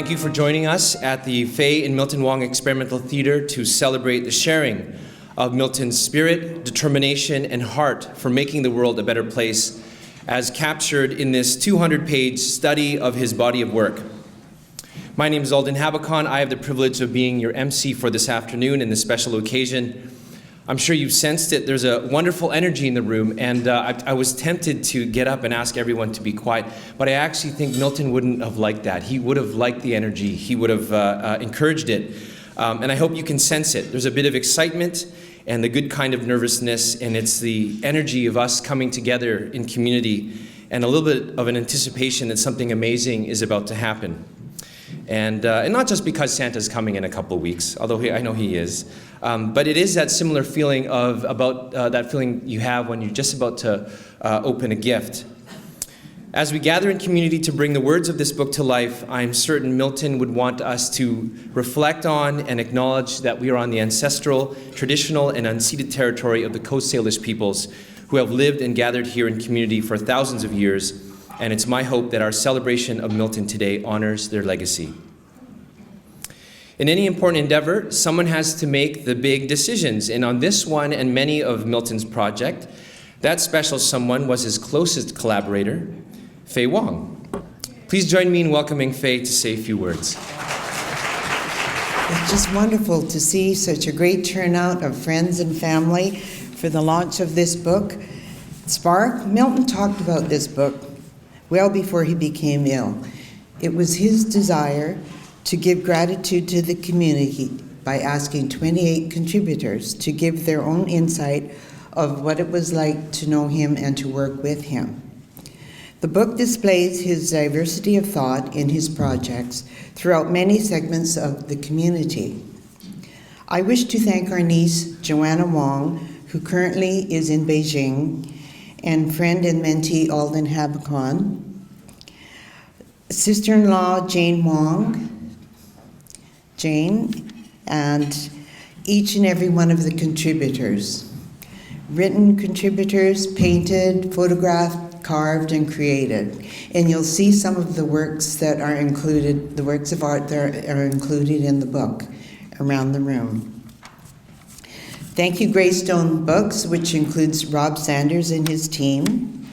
Thank you for joining us at the Fay and Milton Wong Experimental Theatre to celebrate the sharing of Milton's spirit, determination, and heart for making the world a better place, as captured in this 200-page study of his body of work. My name is Alden Habakon. I have the privilege of being your MC for this afternoon in this special occasion. I'm sure you've sensed it. There's a wonderful energy in the room, and I was tempted to get up and ask everyone to be quiet, but I actually think Milton wouldn't have liked that. He would have liked the energy. He would have encouraged it, and I hope you can sense it. There's a bit of excitement and the good kind of nervousness, and it's the energy of us coming together in community and a little bit of an anticipation that something amazing is about to happen. And not just because Santa's coming in a couple of weeks, although I know he is, but it is that similar feeling about that feeling you have when you're just about to open a gift. As we gather in community to bring the words of this book to life, I'm certain Milton would want us to reflect on and acknowledge that we are on the ancestral, traditional, and unceded territory of the Coast Salish peoples who have lived and gathered here in community for thousands of years. And it's my hope that our celebration of Milton today honors their legacy. In any important endeavor, someone has to make the big decisions, and on this one and many of Milton's project, that special someone was his closest collaborator, Fay Wong. Please join me in welcoming Fay to say a few words. It's just wonderful to see such a great turnout of friends and family for the launch of this book. Spark, Milton talked about this book well before he became ill. It was his desire to give gratitude to the community by asking 28 contributors to give their own insight of what it was like to know him and to work with him. The book displays his diversity of thought in his projects throughout many segments of the community. I wish to thank our niece, Joanna Wong, who currently is in Beijing, and friend and mentee Alden Habakon, sister-in-law Jane Wong, and each and every one of the contributors. Written contributors, painted, photographed, carved, and created. And you'll see some of the works that are included, the works of art that are included in the book around the room. Thank you, Greystone Books, which includes Rob Sanders and his team,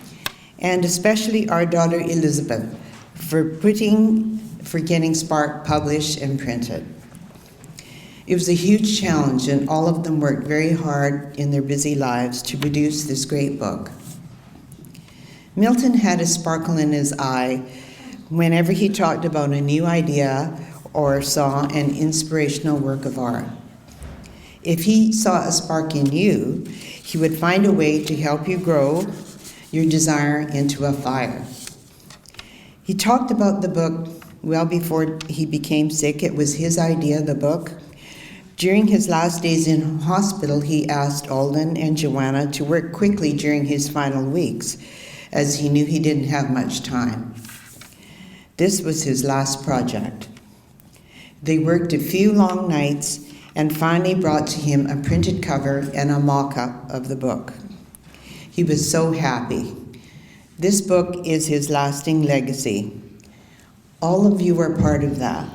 and especially our daughter Elizabeth for getting Spark published and printed. It was a huge challenge, and all of them worked very hard in their busy lives to produce this great book. Milton had a sparkle in his eye whenever he talked about a new idea or saw an inspirational work of art. If he saw a spark in you, he would find a way to help you grow your desire into a fire. He talked about the book well before he became sick. It was his idea, the book. During his last days in hospital, he asked Alden and Joanna to work quickly during his final weeks, as he knew he didn't have much time. This was his last project. They worked a few long nights and finally brought to him a printed cover and a mock-up of the book. He was so happy. This book is his lasting legacy. All of you are part of that.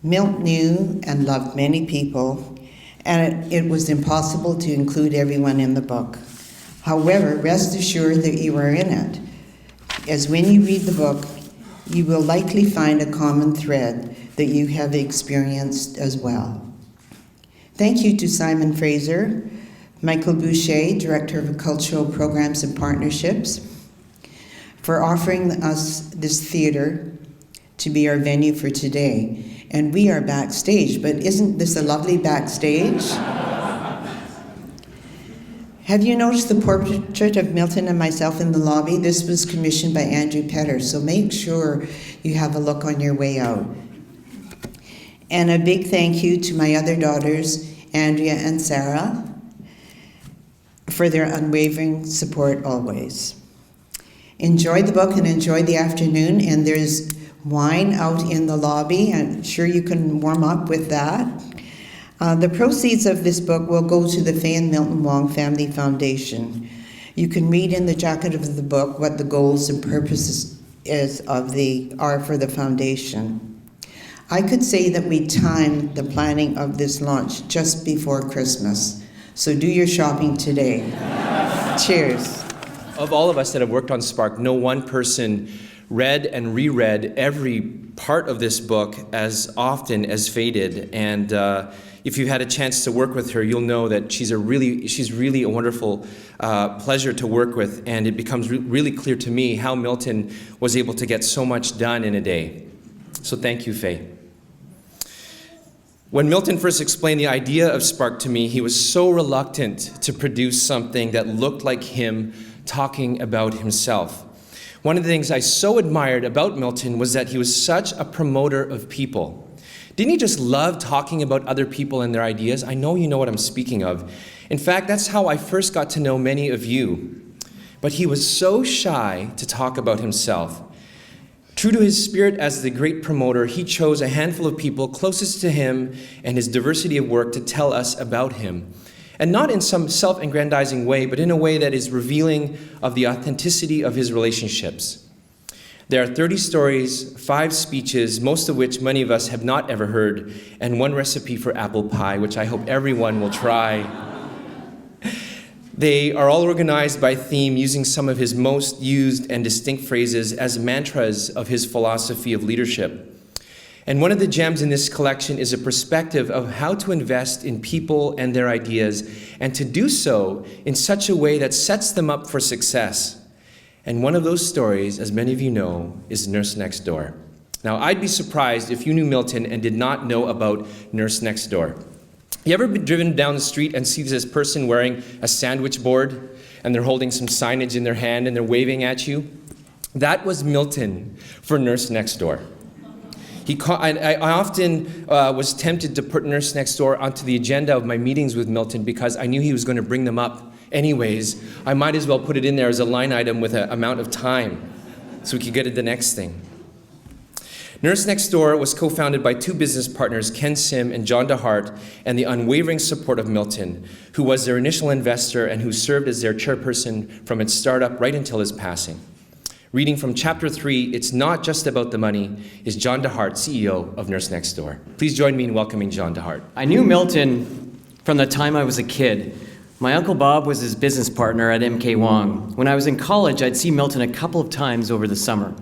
Milt knew and loved many people, and it was impossible to include everyone in the book. However, rest assured that you are in it, as when you read the book, you will likely find a common thread that you have experienced as well. Thank you to Simon Fraser, Michael Boucher, Director of Cultural Programs and Partnerships, for offering us this theater to be our venue for today. And we are backstage, but isn't this a lovely backstage? Have you noticed the portrait of Milton and myself in the lobby? This was commissioned by Andrew Petter, so make sure you have a look on your way out. And a big thank you to my other daughters, Andrea and Sarah, for their unwavering support always. Enjoy the book and enjoy the afternoon, and there's wine out in the lobby. I'm sure you can warm up with that. The proceeds of this book will go to the Fay and Milton Wong Family Foundation. You can read in the jacket of the book what the goals and purposes are for the foundation. I could say that we timed the planning of this launch just before Christmas. So do your shopping today. Cheers. Of all of us that have worked on Spark, no one person read and reread every part of this book as often as Faye did. And if you've had a chance to work with her, you'll know that she's really a wonderful pleasure to work with. And it becomes really clear to me how Milton was able to get so much done in a day. So thank you, Faye. When Milton first explained the idea of Spark to me, he was so reluctant to produce something that looked like him talking about himself. One of the things I so admired about Milton was that he was such a promoter of people. Didn't he just love talking about other people and their ideas? I know you know what I'm speaking of. In fact, that's how I first got to know many of you. But he was so shy to talk about himself. True to his spirit as the great promoter, he chose a handful of people closest to him and his diversity of work to tell us about him. And not in some self-aggrandizing way, but in a way that is revealing of the authenticity of his relationships. There are 30 stories, 5 speeches, most of which many of us have not ever heard, and 1 recipe for apple pie, which I hope everyone will try. They are all organized by theme, using some of his most used and distinct phrases as mantras of his philosophy of leadership. And one of the gems in this collection is a perspective of how to invest in people and their ideas, and to do so in such a way that sets them up for success. And one of those stories, as many of you know, is Nurse Next Door. Now, I'd be surprised if you knew Milton and did not know about Nurse Next Door. You ever been driven down the street and see this person wearing a sandwich board and they're holding some signage in their hand and they're waving at you? That was Milton for Nurse Next Door. I often was tempted to put Nurse Next Door onto the agenda of my meetings with Milton because I knew he was going to bring them up anyways. I might as well put it in there as a line item with an amount of time so we could get to the next thing. Nurse Next Door was co-founded by 2 business partners, Ken Sim and John DeHart, and the unwavering support of Milton, who was their initial investor and who served as their chairperson from its startup right until his passing. Reading from chapter 3, It's Not Just About the Money, is John DeHart, CEO of Nurse Next Door. Please join me in welcoming John DeHart. I knew Milton from the time I was a kid. My Uncle Bob was his business partner at MK Wong. When I was in college, I'd see Milton a couple of times over the summer.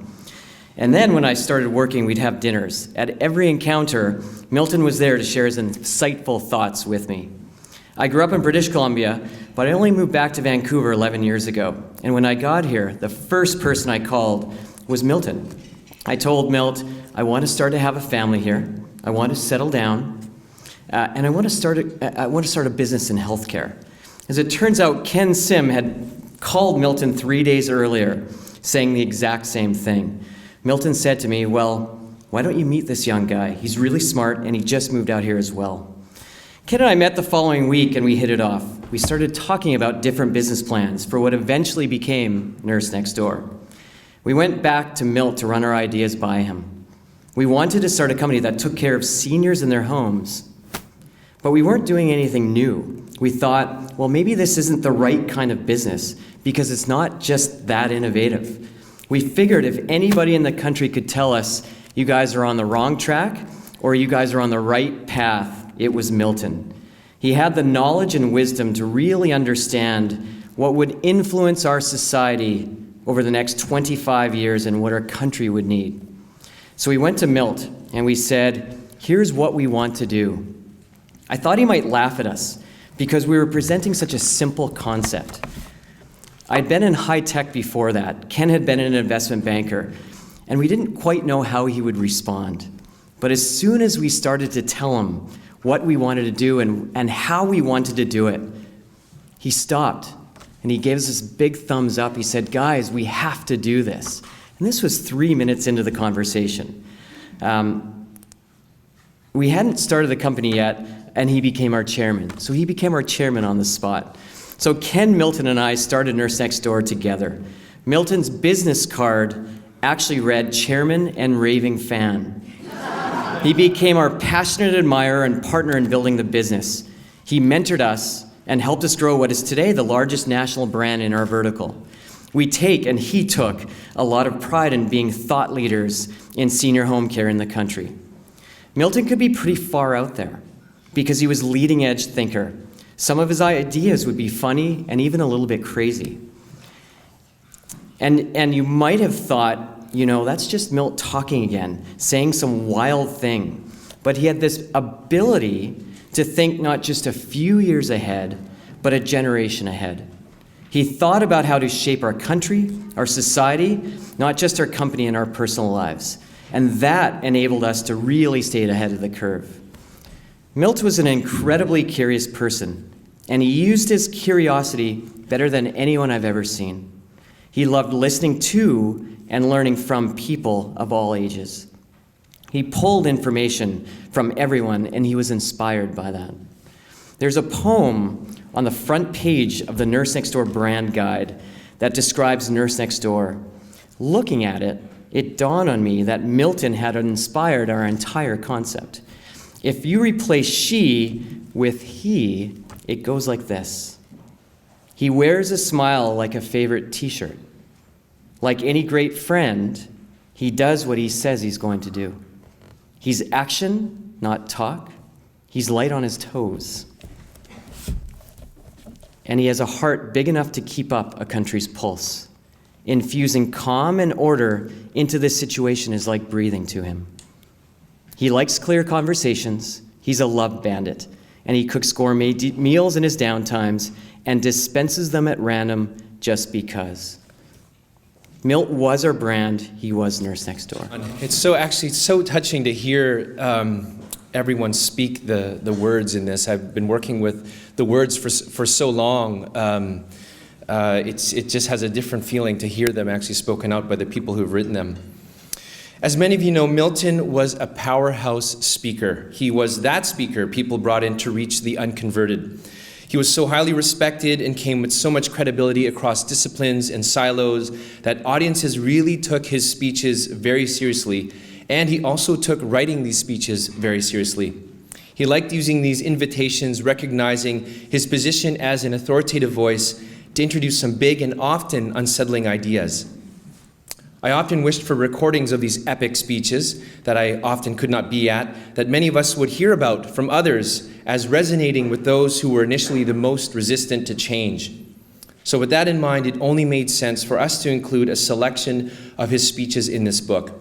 And then when I started working, we'd have dinners. At every encounter, Milton was there to share his insightful thoughts with me. I grew up in British Columbia, but I only moved back to Vancouver 11 years ago. And when I got here, the first person I called was Milton. I told Milt, I want to start to have a family here. I want to settle down. And I want to start a business in healthcare. As it turns out, Ken Sim had called Milton 3 days earlier, saying the exact same thing. Milton said to me, well, why don't you meet this young guy? He's really smart, and he just moved out here as well. Ken and I met the following week, and we hit it off. We started talking about different business plans for what eventually became Nurse Next Door. We went back to Milt to run our ideas by him. We wanted to start a company that took care of seniors in their homes, but we weren't doing anything new. We thought, well, maybe this isn't the right kind of business because it's not just that innovative. We figured if anybody in the country could tell us, you guys are on the wrong track or you guys are on the right path, it was Milton. He had the knowledge and wisdom to really understand what would influence our society over the next 25 years and what our country would need. So we went to Milt and we said, here's what we want to do. I thought he might laugh at us because we were presenting such a simple concept. I'd been in high tech before that. Ken had been an investment banker, and we didn't quite know how he would respond. But as soon as we started to tell him what we wanted to do and how we wanted to do it, he stopped, and he gave us this big thumbs up. He said, guys, we have to do this. And this was 3 minutes into the conversation. We hadn't started the company yet, and he became our chairman. So he became our chairman on the spot. So Ken, Milton, and I started Nurse Next Door together. Milton's business card actually read chairman and raving fan. He became our passionate admirer and partner in building the business. He mentored us and helped us grow what is today the largest national brand in our vertical. We take, and he took, a lot of pride in being thought leaders in senior home care in the country. Milton could be pretty far out there because he was a leading-edge thinker. Some of his ideas would be funny and even a little bit crazy. And you might have thought, that's just Milt talking again, saying some wild thing. But he had this ability to think not just a few years ahead, but a generation ahead. He thought about how to shape our country, our society, not just our company and our personal lives. And that enabled us to really stay ahead of the curve. Milt was an incredibly curious person, and he used his curiosity better than anyone I've ever seen. He loved listening to and learning from people of all ages. He pulled information from everyone, and he was inspired by that. There's a poem on the front page of the Nurse Next Door brand guide that describes Nurse Next Door. Looking at it, it dawned on me that Milton had inspired our entire concept. If you replace she with he, it goes like this. He wears a smile like a favorite t-shirt. Like any great friend, he does what he says he's going to do. He's action, not talk. He's light on his toes. And he has a heart big enough to keep up a country's pulse. Infusing calm and order into this situation is like breathing to him. He likes clear conversations. He's a love bandit. And he cooks gourmet meals in his downtimes and dispenses them at random just because. Milt was our brand. He was Nurse Next Door. It's so touching to hear everyone speak the words in this. I've been working with the words for so long. It just has a different feeling to hear them actually spoken out by the people who've written them. As many of you know, Milton was a powerhouse speaker. He was that speaker people brought in to reach the unconverted. He was so highly respected and came with so much credibility across disciplines and silos that audiences really took his speeches very seriously, and he also took writing these speeches very seriously. He liked using these invitations, recognizing his position as an authoritative voice to introduce some big and often unsettling ideas. I often wished for recordings of these epic speeches that I often could not be at, that many of us would hear about from others as resonating with those who were initially the most resistant to change. So with that in mind, it only made sense for us to include a selection of his speeches in this book.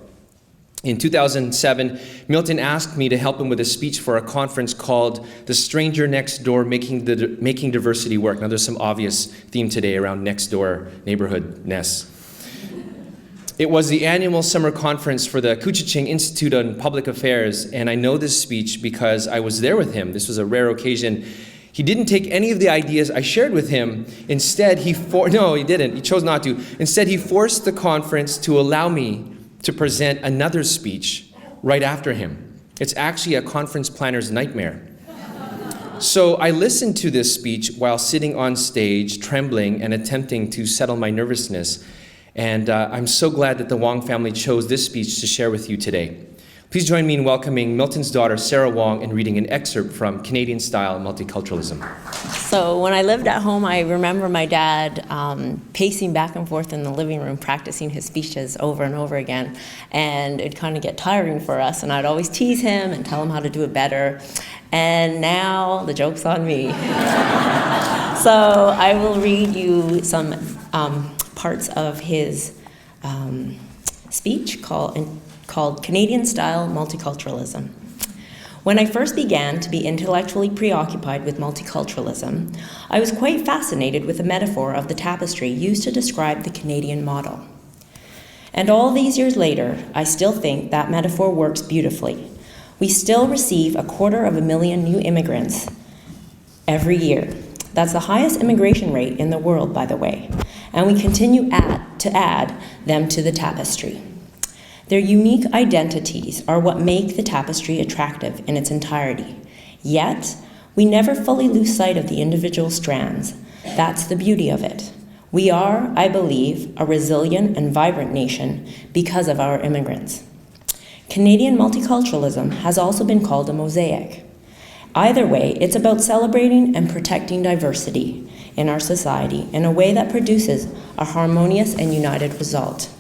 In 2007, Milton asked me to help him with a speech for a conference called The Stranger Next Door, Making Diversity Work. Now, there's some obvious theme today around next door neighborhoodness. It was the annual summer conference for the Couchiching Institute on Public Affairs, and I know this speech because I was there with him. This was a rare occasion. He didn't take any of the ideas I shared with him. Instead, he didn't. He chose not to. Instead, he forced the conference to allow me to present another speech right after him. It's actually a conference planner's nightmare. So I listened to this speech while sitting on stage, trembling and attempting to settle my nervousness. And I'm so glad that the Wong family chose this speech to share with you today. Please join me in welcoming Milton's daughter, Sarah Wong, and reading an excerpt from Canadian-Style Multiculturalism. So when I lived at home, I remember my dad pacing back and forth in the living room, practicing his speeches over and over again. And it'd kind of get tiring for us, and I'd always tease him and tell him how to do it better. And now the joke's on me. So I will read you some parts of his speech called Canadian-Style Multiculturalism. When I first began to be intellectually preoccupied with multiculturalism, I was quite fascinated with the metaphor of the tapestry used to describe the Canadian model. And all these years later, I still think that metaphor works beautifully. We still receive 250,000 new immigrants every year. That's the highest immigration rate in the world, by the way, and we continue to add them to the tapestry. Their unique identities are what make the tapestry attractive in its entirety. Yet, we never fully lose sight of the individual strands. That's the beauty of it. We are, I believe, a resilient and vibrant nation because of our immigrants. Canadian multiculturalism has also been called a mosaic. Either way, it's about celebrating and protecting diversity in our society in a way that produces a harmonious and united result.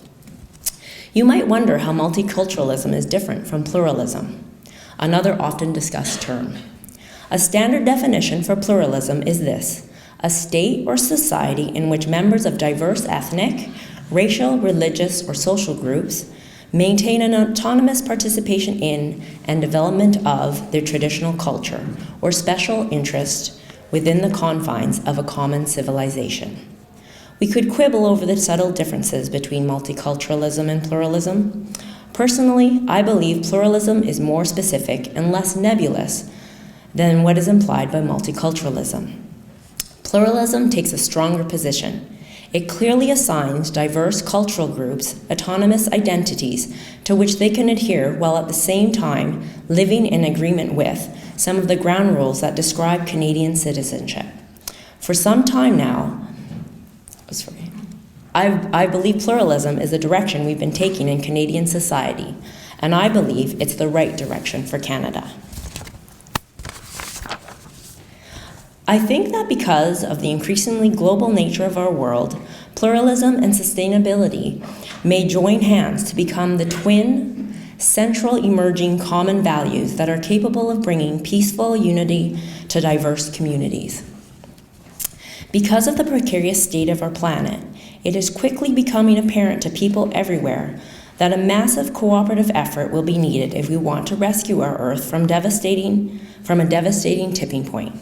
You might wonder how multiculturalism is different from pluralism. another often discussed term. A standard definition for pluralism is this: a state or society in which members of diverse ethnic, racial, religious, or social groups maintain an autonomous participation in and development of their traditional culture or special interest within the confines of a common civilization. We could quibble over the subtle differences between multiculturalism and pluralism. Personally, I believe pluralism is more specific and less nebulous than what is implied by multiculturalism. Pluralism takes a stronger position. It clearly assigns diverse cultural groups autonomous identities to which they can adhere while at the same time living in agreement with some of the ground rules that describe Canadian citizenship. For some time now, I believe pluralism is the direction we've been taking in Canadian society, and I believe it's the right direction for Canada. I think that because of the increasingly global nature of our world, pluralism and sustainability may join hands to become the twin, central emerging common values that are capable of bringing peaceful unity to diverse communities. Because of the precarious state of our planet, it is quickly becoming apparent to people everywhere that a massive cooperative effort will be needed if we want to rescue our Earth from a devastating tipping point.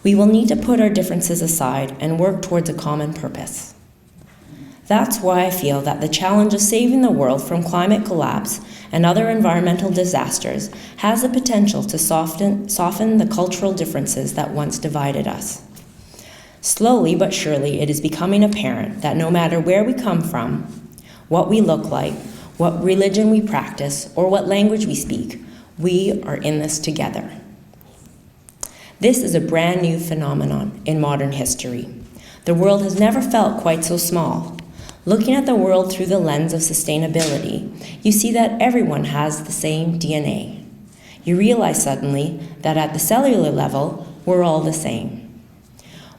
We will need to put our differences aside and work towards a common purpose. That's why I feel that the challenge of saving the world from climate collapse and other environmental disasters has the potential to soften the cultural differences that once divided us. Slowly but surely, it is becoming apparent that no matter where we come from, what we look like, what religion we practice, or what language we speak, we are in this together. This is a brand new phenomenon in modern history. The world has never felt quite so small. Looking at the world through the lens of sustainability, you see that everyone has the same DNA. You realize suddenly that at the cellular level, we're all the same.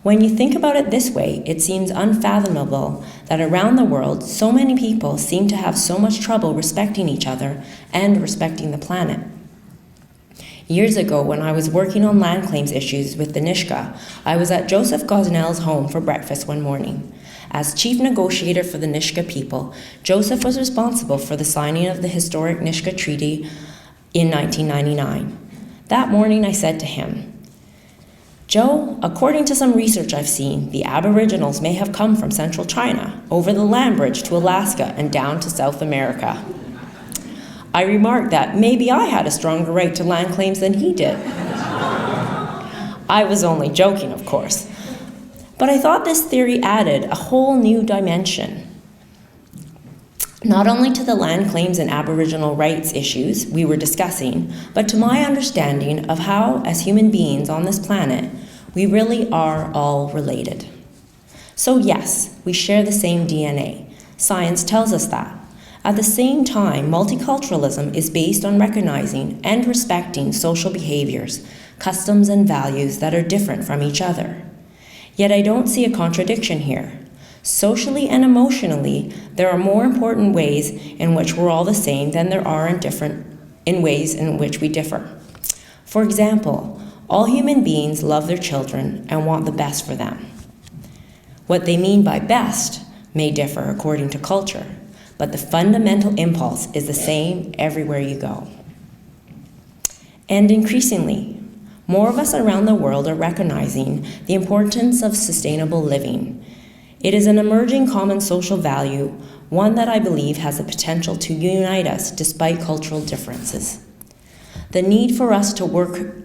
When you think about it this way, it seems unfathomable that around the world, so many people seem to have so much trouble respecting each other and respecting the planet. Years ago, when I was working on land claims issues with the Nisga'a, I was at Joseph Gosnell's home for breakfast one morning. As chief negotiator for the Nisga'a people, Joseph was responsible for the signing of the historic Nisga'a Treaty in 1999. That morning, I said to him, "Joe, according to some research I've seen, the Aboriginals may have come from central China, over the land bridge to Alaska and down to South America." I remarked that maybe I had a stronger right to land claims than he did. I was only joking, of course. But I thought this theory added a whole new dimension, not only to the land claims and Aboriginal rights issues we were discussing, but to my understanding of how, as human beings on this planet, we really are all related. So yes, we share the same DNA. Science tells us that. At the same time, multiculturalism is based on recognizing and respecting social behaviors, customs, and values that are different from each other. Yet I don't see a contradiction here. Socially and emotionally, there are more important ways in which we're all the same than there are in ways in which we differ. For example, all human beings love their children and want the best for them. What they mean by best may differ according to culture, but the fundamental impulse is the same everywhere you go. And increasingly, more of us around the world are recognizing the importance of sustainable living. It is an emerging common social value, one that I believe has the potential to unite us despite cultural differences. The need for us to work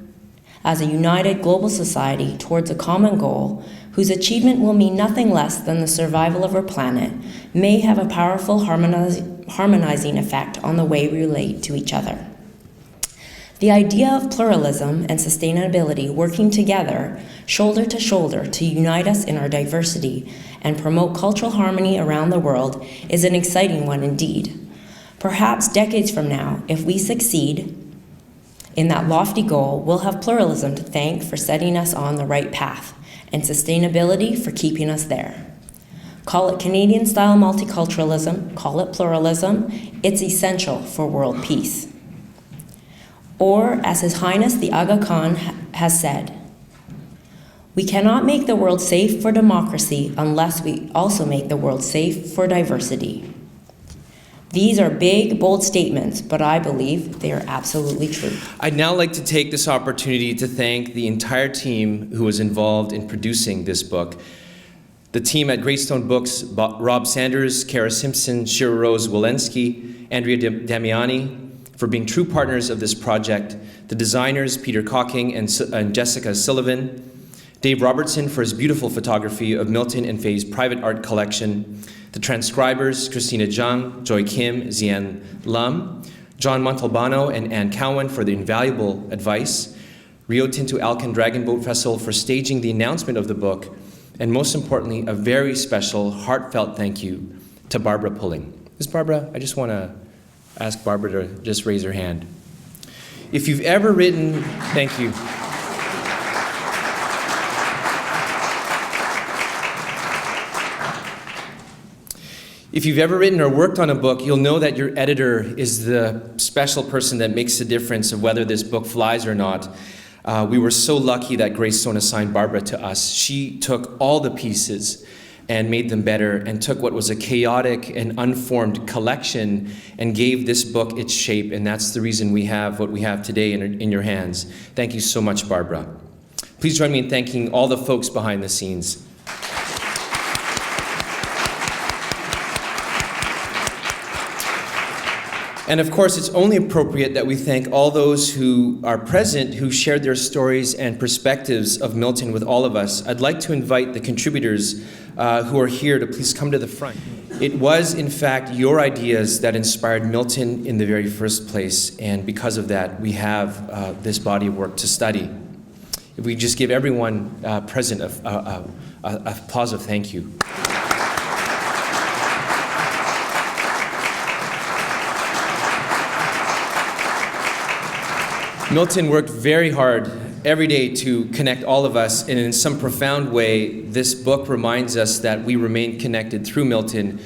as a united global society towards a common goal, whose achievement will mean nothing less than the survival of our planet, may have a powerful harmonizing effect on the way we relate to each other. The idea of pluralism and sustainability working together, shoulder to shoulder, to unite us in our diversity and promote cultural harmony around the world is an exciting one indeed. Perhaps decades from now, if we succeed in that lofty goal, we'll have pluralism to thank for setting us on the right path, and sustainability for keeping us there. Call it Canadian-style multiculturalism, call it pluralism, it's essential for world peace. Or, as His Highness the Aga Khan has said, we cannot make the world safe for democracy unless we also make the world safe for diversity. These are big, bold statements, but I believe they are absolutely true. I'd now like to take this opportunity to thank the entire team who was involved in producing this book. The team at Greystone Books, Rob Sanders, Kara Simpson, Shira Rose Walensky, Andrea Damiani, for being true partners of this project. The designers, Peter Cocking and Jessica Sullivan. Dave Robertson for his beautiful photography of Milton and Faye's private art collection. The transcribers, Christina Zhang, Joy Kim, Zian Lam, John Montalbano and Ann Cowan for the invaluable advice, Rio Tinto Alcan Dragon Boat Festival for staging the announcement of the book, and most importantly, a very special, heartfelt thank you to Barbara Pulling. Ms. Barbara, I just want to ask Barbara to just raise her hand. If you've ever written, thank you. If you've ever written or worked on a book, you'll know that your editor is the special person that makes the difference of whether this book flies or not. We were so lucky that Greystone assigned Barbara to us. She took all the pieces and made them better and took what was a chaotic and unformed collection and gave this book its shape, and that's the reason we have what we have today in your hands. Thank you so much, Barbara. Please join me in thanking all the folks behind the scenes. And of course, it's only appropriate that we thank all those who are present who shared their stories and perspectives of Milton with all of us. I'd like to invite the contributors who are here to please come to the front. It was, in fact, your ideas that inspired Milton in the very first place, and because of that, we have this body of work to study. If we just give everyone present a applause of thank you. Milton worked very hard every day to connect all of us, and in some profound way, this book reminds us that we remain connected through Milton,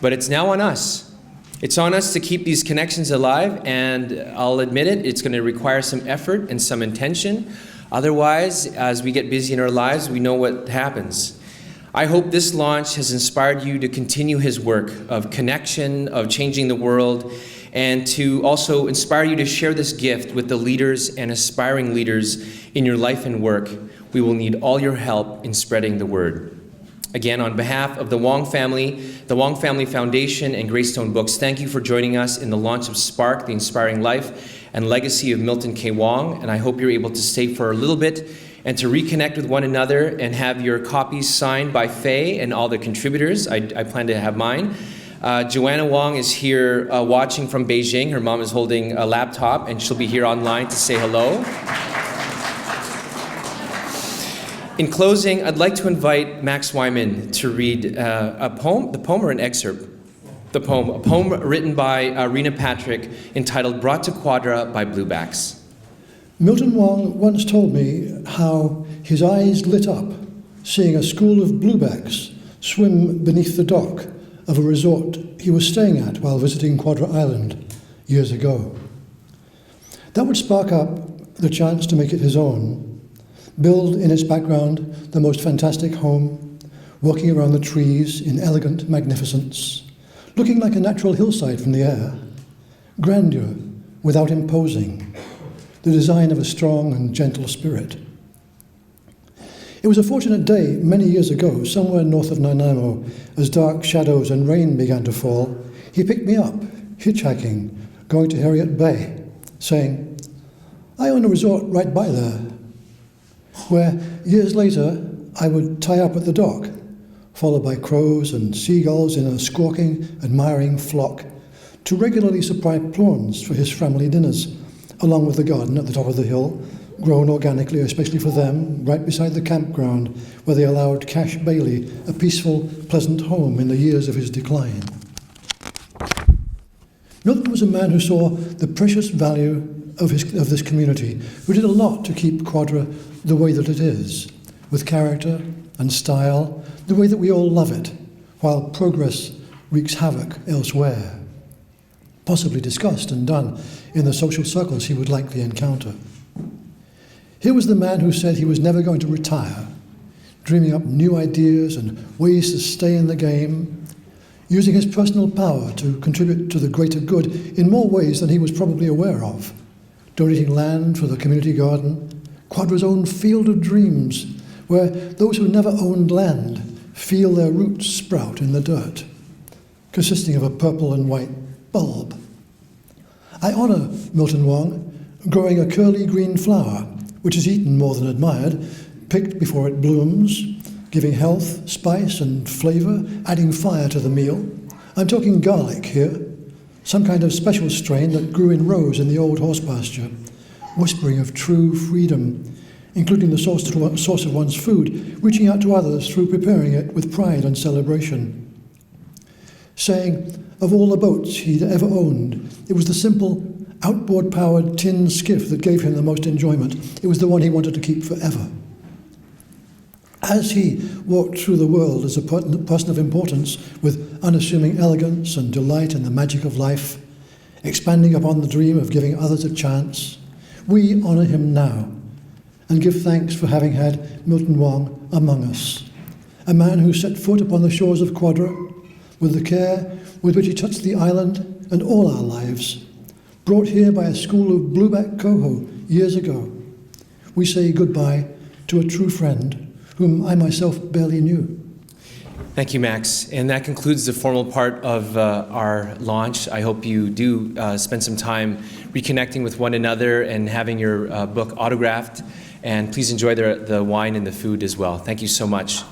but it's now on us. It's on us to keep these connections alive, and I'll admit it, it's going to require some effort and some intention. Otherwise, as we get busy in our lives, we know what happens. I hope this launch has inspired you to continue his work of connection, of changing the world, and to also inspire you to share this gift with the leaders and aspiring leaders in your life and work. We will need all your help in spreading the word. Again, on behalf of the Wong Family Foundation, and Greystone Books, thank you for joining us in the launch of Spark, the Inspiring Life and Legacy of Milton K Wong, and I hope you're able to stay for a little bit and to reconnect with one another and have your copies signed by Faye and all the contributors. I plan to have mine. Joanna Wong is here watching from Beijing. Her mom is holding a laptop, and she'll be here online to say hello. In closing, I'd like to invite Max Wyman to read a poem or an excerpt? A poem written by Rena Patrick entitled Brought to Quadra by Bluebacks. Milton Wong once told me how his eyes lit up seeing a school of bluebacks swim beneath the dock of a resort he was staying at while visiting Quadra Island years ago. That would spark up the chance to make it his own, build in its background the most fantastic home, walking around the trees in elegant magnificence, looking like a natural hillside from the air, grandeur without imposing, the design of a strong and gentle spirit. It was a fortunate day many years ago, somewhere north of Nanaimo, as dark shadows and rain began to fall. He picked me up, hitchhiking, going to Harriet Bay, saying, "I own a resort right by there," where years later I would tie up at the dock, followed by crows and seagulls in a squawking, admiring flock, to regularly supply prawns for his family dinners, along with the garden at the top of the hill, grown organically, especially for them, right beside the campground where they allowed Cash Bailey a peaceful, pleasant home in the years of his decline. Milton was a man who saw the precious value of this community, who did a lot to keep Quadra the way that it is, with character and style, the way that we all love it, while progress wreaks havoc elsewhere. possibly discussed and done in the social circles he would likely encounter. Here was the man who said he was never going to retire, dreaming up new ideas and ways to stay in the game, using his personal power to contribute to the greater good in more ways than he was probably aware of, donating land for the community garden, Quadra's own field of dreams, where those who never owned land feel their roots sprout in the dirt, consisting of a purple and white bulb. I honour Milton Wong, growing a curly green flower, which is eaten more than admired, picked before it blooms, giving health, spice and flavour, adding fire to the meal. I'm talking garlic here, some kind of special strain that grew in rows in the old horse pasture, whispering of true freedom, including the source of one's food, reaching out to others through preparing it with pride and celebration. Saying, of all the boats he'd ever owned, it was the simple, outboard-powered tin skiff that gave him the most enjoyment. It was the one he wanted to keep forever. As he walked through the world as a person of importance, with unassuming elegance and delight in the magic of life, expanding upon the dream of giving others a chance, we honour him now and give thanks for having had Milton Wong among us, a man who set foot upon the shores of Quadra with the care with which he touched the island and all our lives, brought here by a school of blueback coho years ago. We say goodbye to a true friend whom I myself barely knew. Thank you, Max. And that concludes the formal part of our launch. I hope you do spend some time reconnecting with one another and having your book autographed. And please enjoy the wine and the food as well. Thank you so much.